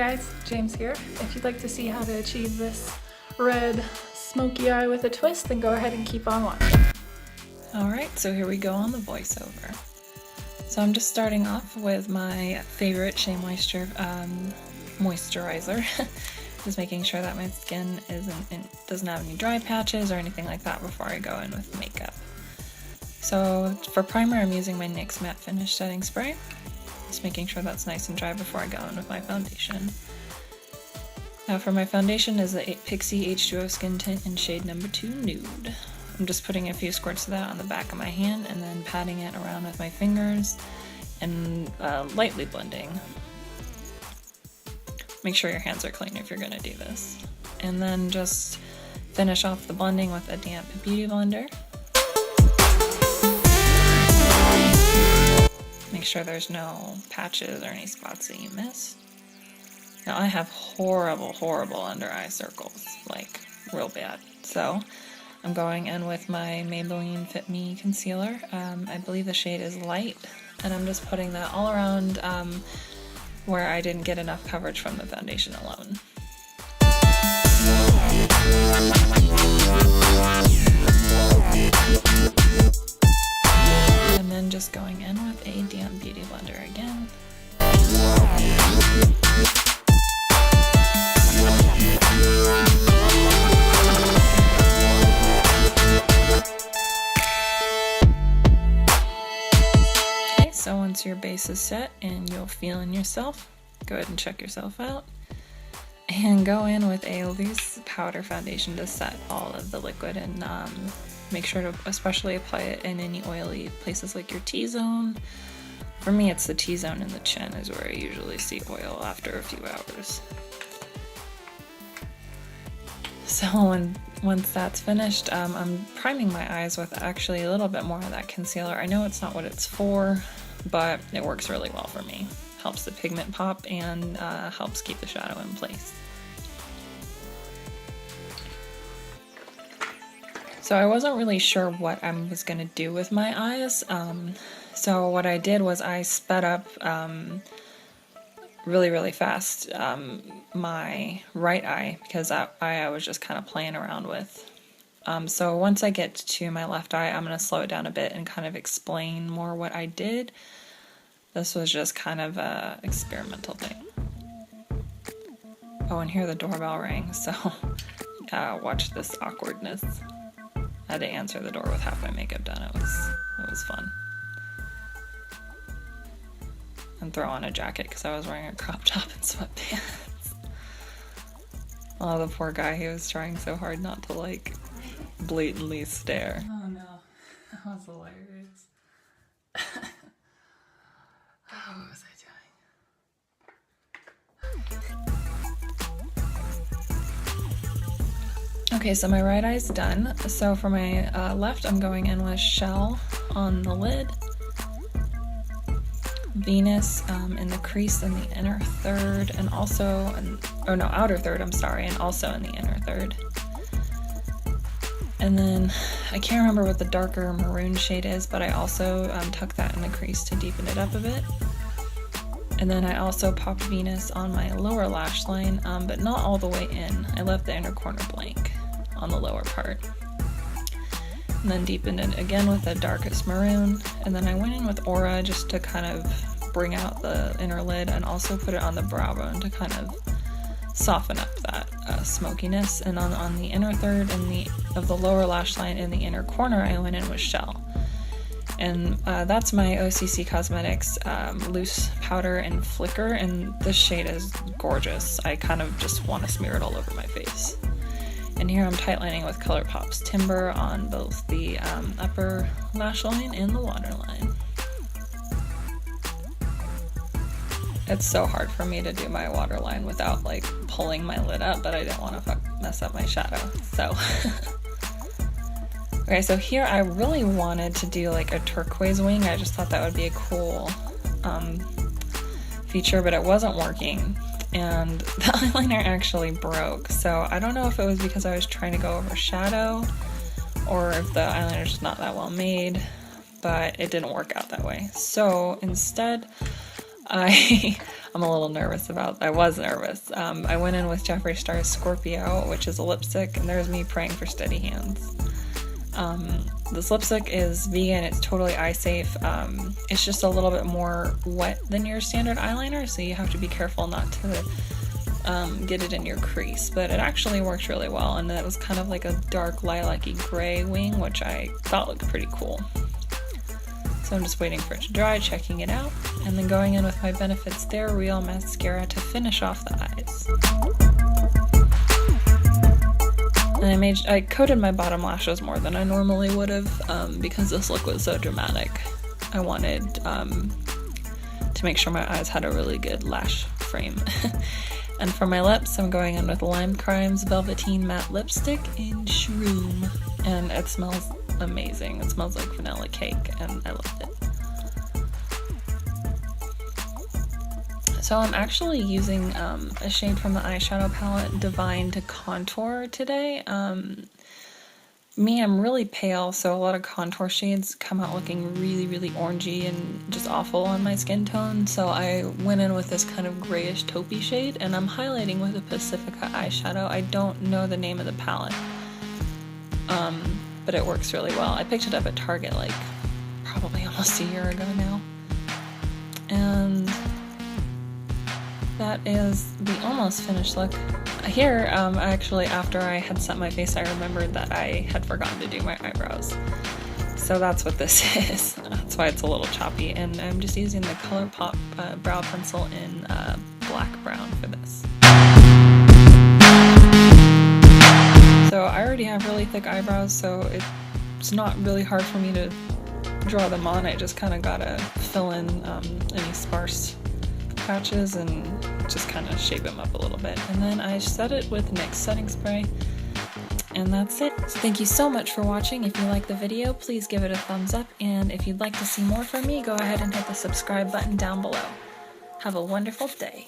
guys, James here. If you'd like to see how to achieve this red smoky eye with a twist, then go ahead and keep on watching. Alright, so here we go on the voiceover. So I'm just starting off with my favorite Shea Moisturizer. Just making sure that my skin doesn't have any dry patches or anything like that before I go in with makeup. So for primer, I'm using my NYX Matte Finish Setting Spray. Just making sure that's nice and dry before I go in with my foundation. Now for my foundation is the Pixi H2O Skin Tint in shade number 2 Nude. I'm just putting a few squirts of that on the back of my hand and then patting it around with my fingers and lightly blending. Make sure your hands are clean if you're going to do this. And then just finish off the blending with a damp beauty blender. Make sure there's no patches or any spots that you missed. Now I have horrible under eye circles, like real bad. So I'm going in with my Maybelline Fit Me Concealer. I believe the shade is Light, and I'm just putting that all around where I didn't get enough coverage from the foundation alone. And then just going in with a damp beauty blender again. Okay, so once your base is set and you'll feel in yourself, go ahead and check yourself out. And go in with a loose powder foundation to set all of the liquid, and make sure to especially apply it in any oily places like your T-zone. For me, it's the T-zone and the chin is where I usually see oil after a few hours. So once that's finished, I'm priming my eyes with actually a little bit more of that concealer. I know it's not what it's for, but it works really well for me. Helps the pigment pop and helps keep the shadow in place. So I wasn't really sure what I was going to do with my eyes. So what I did was I sped up really fast my right eye, because that eye I was just kind of playing around with. So once I get to my left eye, I'm going to slow it down a bit and kind of explain more what I did. This was just kind of a experimental thing. Oh, and here the doorbell rang, so watch this awkwardness. I had to answer the door with half my makeup done. It was fun. And throw on a jacket because I was wearing a crop top and sweatpants. Oh, the poor guy, he was trying so hard not to like blatantly stare. Oh no, that was hilarious. What was I doing? Okay, so my right eye's done. So for my left, I'm going in with Shell on the lid, Venus in the crease in the inner third, and also, outer third, I'm sorry, and also in the inner third. And then, I can't remember what the darker maroon shade is, but I also tuck that in the crease to deepen it up a bit. And then I also popped Venus on my lower lash line, but not all the way in. I left the inner corner blank on the lower part. And then deepened it again with the darkest maroon. And then I went in with Aura just to kind of bring out the inner lid, and also put it on the brow bone to kind of soften up that smokiness. And on the inner third and of the lower lash line in the inner corner, I went in with Shell. And that's my OCC Cosmetics loose powder and flicker, and this shade is gorgeous. I kind of just want to smear it all over my face. And here I'm tightlining with ColourPop's Timber on both the upper lash line and the waterline. It's so hard for me to do my waterline without like pulling my lid up, but I didn't want to mess up my shadow, so. Okay, so here I really wanted to do like a turquoise wing. I just thought that would be a cool feature, but it wasn't working. And the eyeliner actually broke. So I don't know if it was because I was trying to go over shadow or if the eyeliner's just not that well made, but it didn't work out that way. So instead, I'm a little nervous I was nervous. I went in with Jeffree Star's Scorpio, which is a lipstick, and there's me praying for steady hands. This lipstick is vegan, it's totally eye safe. It's just a little bit more wet than your standard eyeliner, so you have to be careful not to get it in your crease, but it actually worked really well, and it was kind of like a dark lilac-y gray wing, which I thought looked pretty cool. So I'm just waiting for it to dry, checking it out, and then going in with my Benefit's They're Real mascara to finish off the eyes. And I coated my bottom lashes more than I normally would have because this look was so dramatic. I wanted to make sure my eyes had a really good lash frame. And for my lips, I'm going in with LimeCrime's Velveteen Matte Lipstick in Shroom. And it smells amazing. It smells like vanilla cake, and I love it. So I'm actually using a shade from the eyeshadow palette, Divine, to contour today. I'm really pale, so a lot of contour shades come out looking really, really orangey and just awful on my skin tone. So I went in with this kind of grayish taupey shade, and I'm highlighting with a Pacifica eyeshadow. I don't know the name of the palette, but it works really well. I picked it up at Target like probably almost a year ago now. And that is the almost finished look. Here, actually, after I had set my face, I remembered that I had forgotten to do my eyebrows. So that's what this is. That's why it's a little choppy, and I'm just using the ColourPop brow pencil in black brown for this. So I already have really thick eyebrows, so it's not really hard for me to draw them on. I just kind of gotta fill in any sparse patches and just kind of shape them up a little bit. And then I set it with NYX setting spray, and that's it. So thank you so much for watching. If you like the video, please give it a thumbs up, and if you'd like to see more from me, go ahead and hit the subscribe button down below. Have a wonderful day.